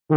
New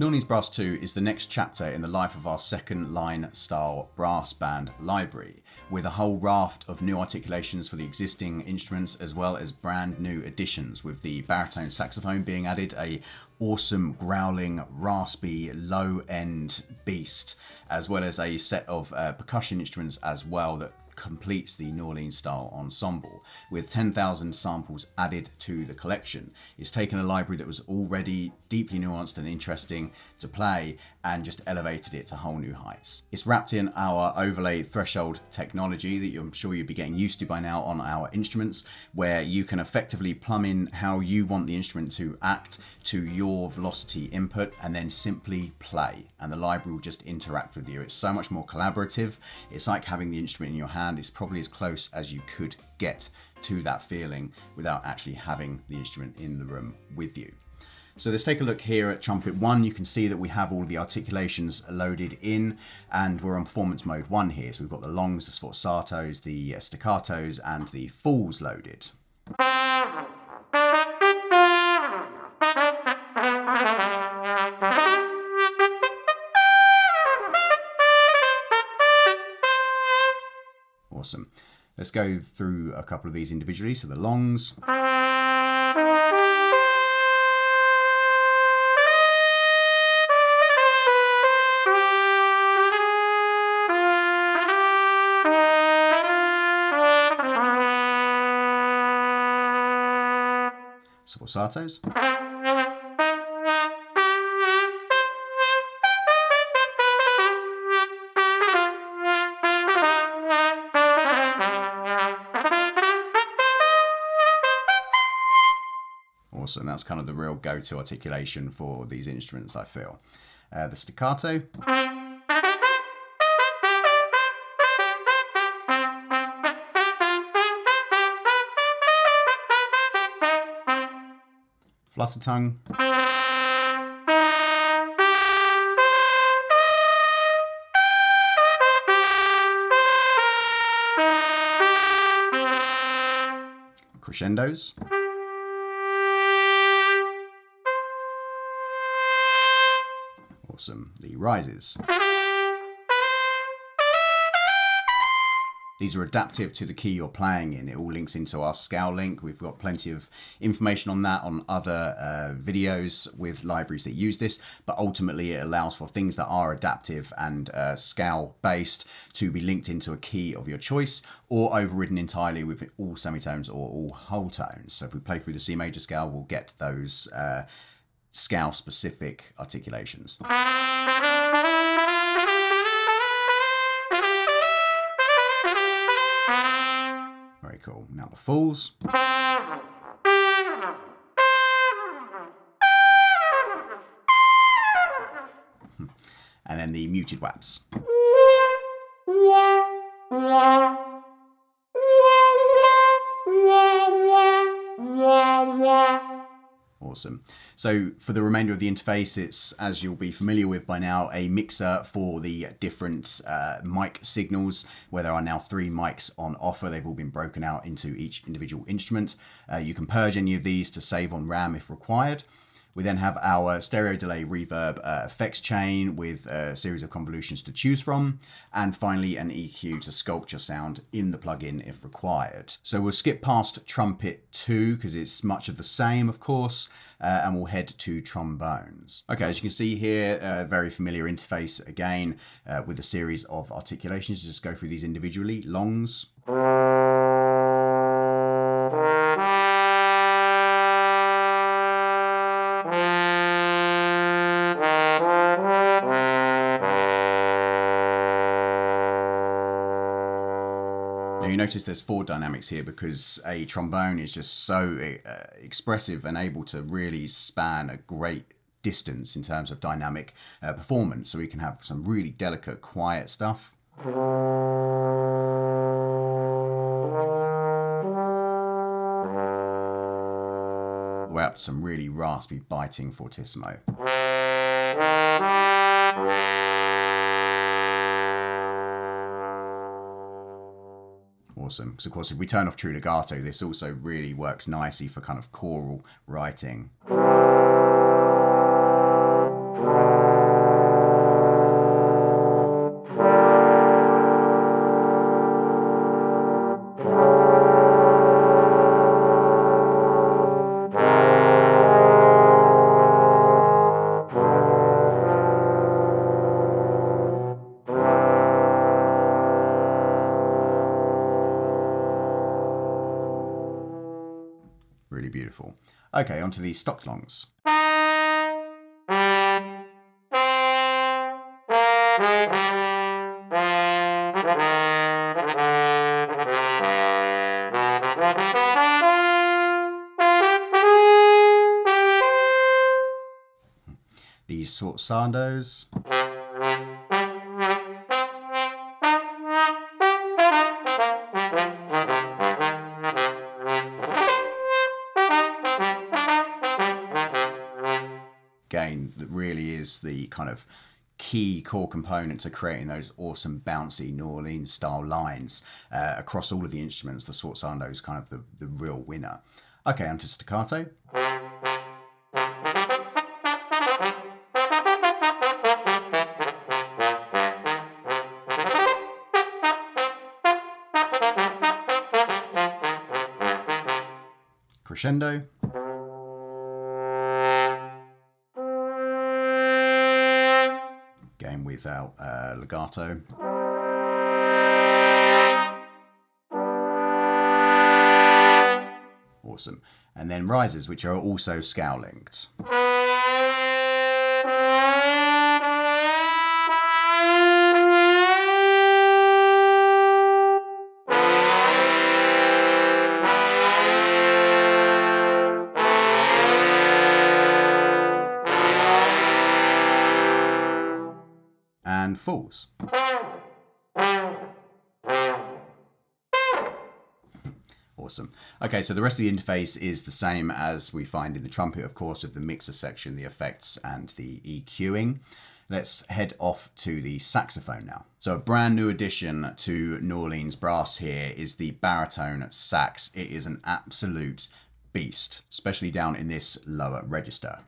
Orleans Brass 2 is the next chapter in the life of our second line style brass band library, with a whole raft of new articulations for the existing instruments as well as brand new additions, with the baritone saxophone being added, a awesome growling raspy low end beast, as well as a set of percussion instruments as well that completes the New Orleans style ensemble, with 10,000 samples added to the collection. It's taken a library that was already deeply nuanced and interesting to play and just elevated it to whole new heights. It's wrapped in our overlay threshold technology that I'm sure you'll be getting used to by now on our instruments, where you can effectively plumb in how you want the instrument to act to your velocity input and then simply play, and the library will just interact with you. It's so much more collaborative. It's like having the instrument in your hand. It's probably as close as you could get to that feeling without actually having the instrument in the room with you. So let's take a look here at Trumpet 1. You can see that we have all the articulations loaded in, and we're on performance mode 1 here. So we've got the longs, the sforzatos, the staccatos, and the falls loaded. Awesome. Let's go through a couple of these individually. So the longs. Sforzatos. Awesome, that's kind of the real go-to articulation for these instruments, I feel. The staccato. Flutter tongue. Crescendos. Awesome. The rises. These are adaptive to the key you're playing in. It all links into our scale link. We've got plenty of information on that on other videos with libraries that use this, but ultimately it allows for things that are adaptive and scale based to be linked into a key of your choice or overridden entirely with all semitones or all whole tones. So if we play through the C major scale, we'll get those scale specific articulations. Very cool. Now the falls. And then the muted waps. Awesome. So for the remainder of the interface, it's, as you'll be familiar with by now, a mixer for the different mic signals, where there are now 3 mics on offer. They've all been broken out into each individual instrument. You can purge any of these to save on RAM if required. We then have our stereo delay reverb effects chain with a series of convolutions to choose from, and finally an EQ to sculpt your sound in the plugin if required. So we'll skip past Trumpet 2 because it's much of the same, of course, and we'll head to trombones. Okay, as you can see here, a very familiar interface again with a series of articulations. Just go through these individually. Longs. You notice there's 4 dynamics here because a trombone is just so expressive and able to really span a great distance in terms of dynamic performance. So we can have some really delicate, quiet stuff. Way up to some really raspy, biting fortissimo. Awesome. Because of course, if we turn off true legato, this also really works nicely for kind of choral writing. Really beautiful. Okay, onto the stopped longs. The sforzados. Again, that really is the kind of key core component to creating those awesome bouncy New Orleans style lines across all of the instruments. The sforzando is kind of the real winner. Okay, onto staccato. Crescendo. Again without legato. Awesome. And then rises, which are also scale linked. And falls. Awesome. Okay, so the rest of the interface is the same as we find in the trumpet, of course, with the mixer section, the effects and the EQing. Let's head off to the saxophone now. So a brand new addition to New Orleans brass here is the baritone sax. It is an absolute beast, especially down in this lower register.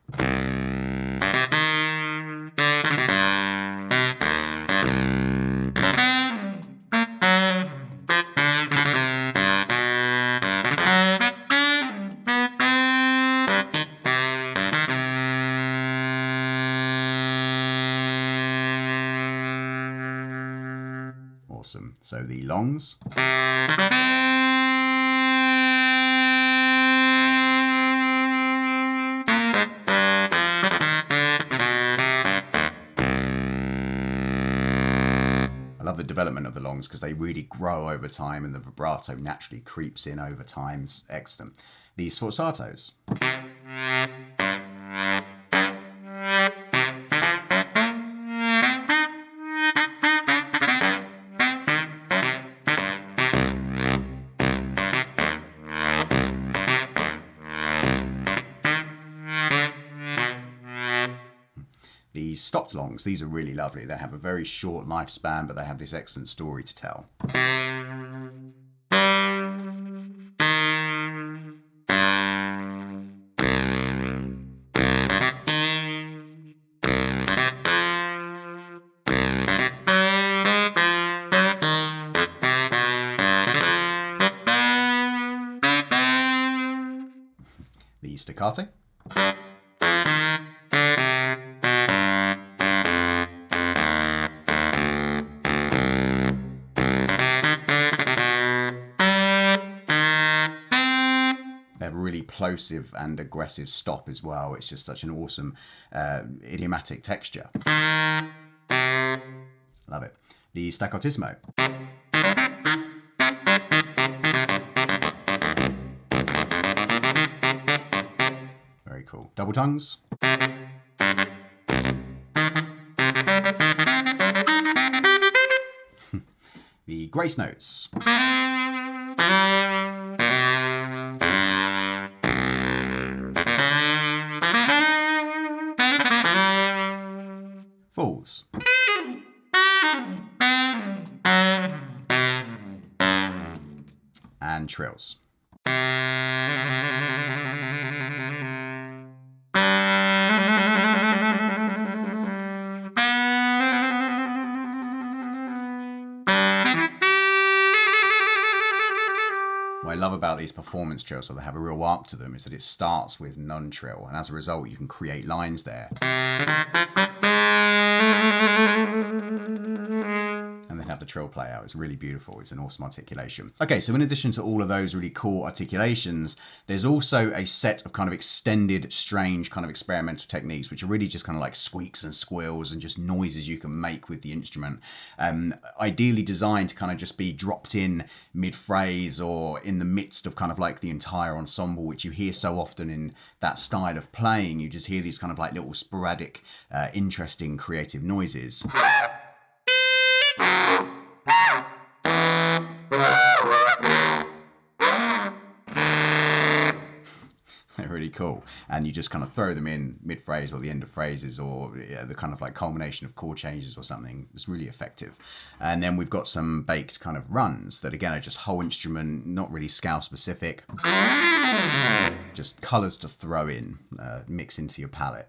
Awesome. So the longs. I love the development of the longs because they really grow over time and the vibrato naturally creeps in over time. It's excellent. The sforzatos. The stopped longs, these are really lovely. They have a very short lifespan, but they have this excellent story to tell. The staccato. They have a really plosive and aggressive stop as well. It's just such an awesome idiomatic texture. Love it. The staccatissimo. cool. Double tongues. The grace notes. Falls. And trills. What I love about these performance trills, where they have a real arc to them, is that it starts with non-trill, and as a result you can create lines there. And then have the trill play out. It's really beautiful. It's an awesome articulation. Okay, so in addition to all of those really cool articulations, there's also a set of kind of extended, strange kind of experimental techniques, which are really just kind of like squeaks and squeals and just noises you can make with the instrument. Ideally designed to kind of just be dropped in mid-phrase or in the midst of kind of like the entire ensemble, which you hear so often in that style of playing. You just hear these kind of like little sporadic, interesting, creative noises. They're really cool, and you just kind of throw them in mid-phrase or the end of phrases, or the kind of like culmination of chord changes or something. It's really effective. And then we've got some baked kind of runs that again are just whole instrument, not really scale specific, just colors to throw in, mix into your palette.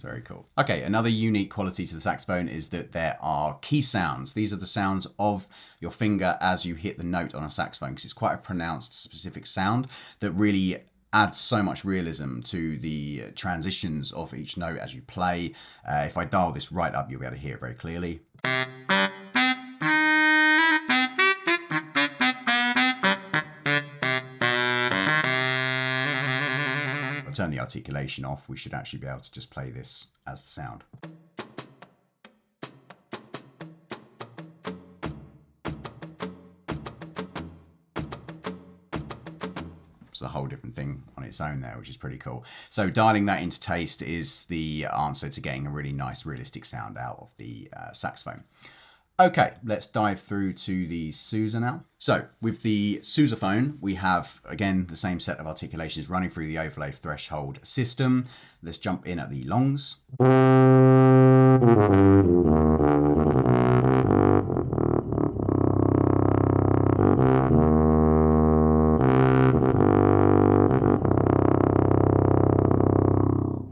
Very cool. Okay, another unique quality to the saxophone is that there are key sounds. These are the sounds of your finger as you hit the note on a saxophone, because it's quite a pronounced, specific sound that really adds so much realism to the transitions of each note as you play. If I dial this right up, you'll be able to hear it very clearly. Turn the articulation off, we should actually be able to just play this as the sound. It's a whole different thing on its own there, which is pretty cool. So dialing that into taste is the answer to getting a really nice realistic sound out of the saxophone. Okay, let's dive through to the Sousa now. So with the Suaphone, we have, again, the same set of articulations running through the overlay threshold system. Let's jump in at the longs.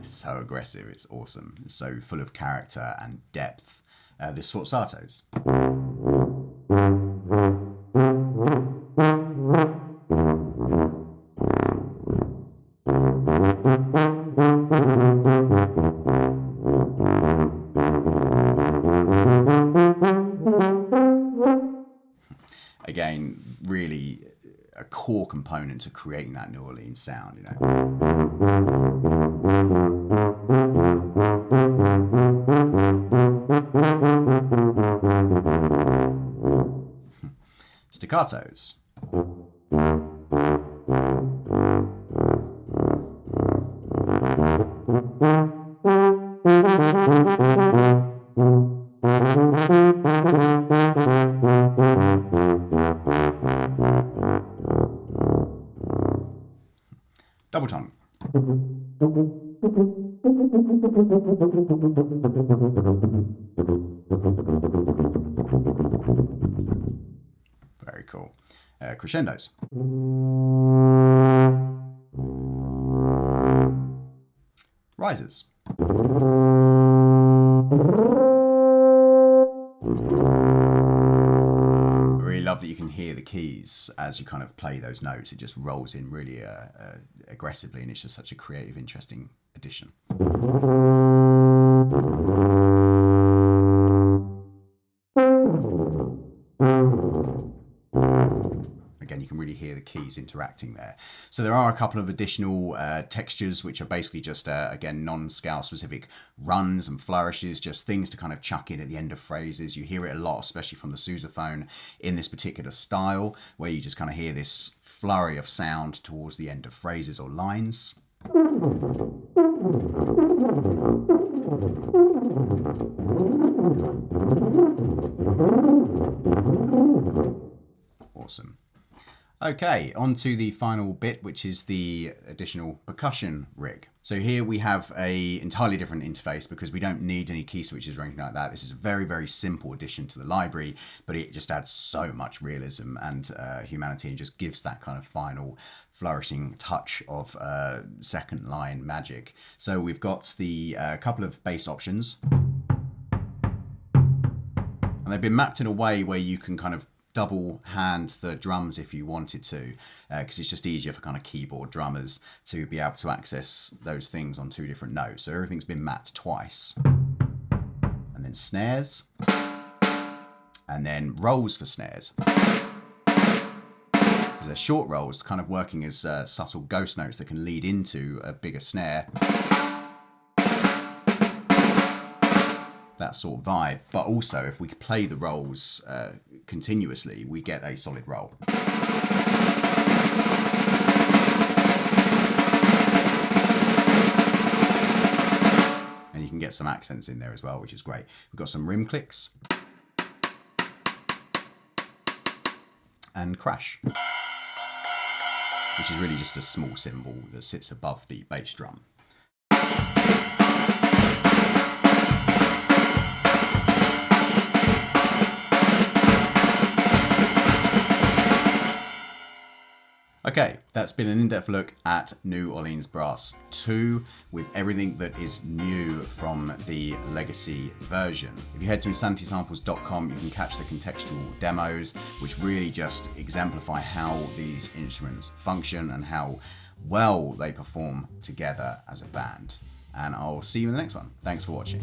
It's so aggressive, it's awesome. It's so full of character and depth. The sforzatos. Again, really a core component to creating that New Orleans sound, you know. Staccatos. Double tongue. Very cool. Crescendos. Rises. I really love that you can hear the keys as you kind of play those notes. It just rolls in really aggressively, and it's just such a creative, interesting addition. Again, you can really really hear the keys interacting there. So there are a couple of additional textures, which are basically just, again, non-scale specific runs and flourishes, just things to kind of chuck in at the end of phrases. You hear it a lot, especially from the Suaphone in this particular style, where you just kind of hear this flurry of sound towards the end of phrases or lines. Awesome. Okay, on to the final bit, which is the additional percussion rig. So here we have a entirely different interface because we don't need any key switches or anything like that. This is a very, very simple addition to the library, but it just adds so much realism and humanity and just gives that kind of final flourishing touch of second line magic. So we've got the couple of bass options, and they've been mapped in a way where you can kind of double hand the drums if you wanted to, because it's just easier for kind of keyboard drummers to be able to access those things on two different notes. So everything's been mapped twice. And then snares, and then rolls for snares. Because they're short rolls, kind of working as subtle ghost notes that can lead into a bigger snare. That sort of vibe, but also if we play the rolls continuously, we get a solid roll. And you can get some accents in there as well, which is great. We've got some rim clicks and crash, which is really just a small cymbal that sits above the bass drum. Okay, that's been an in-depth look at New Orleans Brass 2 with everything that is new from the legacy version. If you head to insanitysamples.com, you can catch the contextual demos, which really just exemplify how these instruments function and how well they perform together as a band. And I'll see you in the next one. Thanks for watching.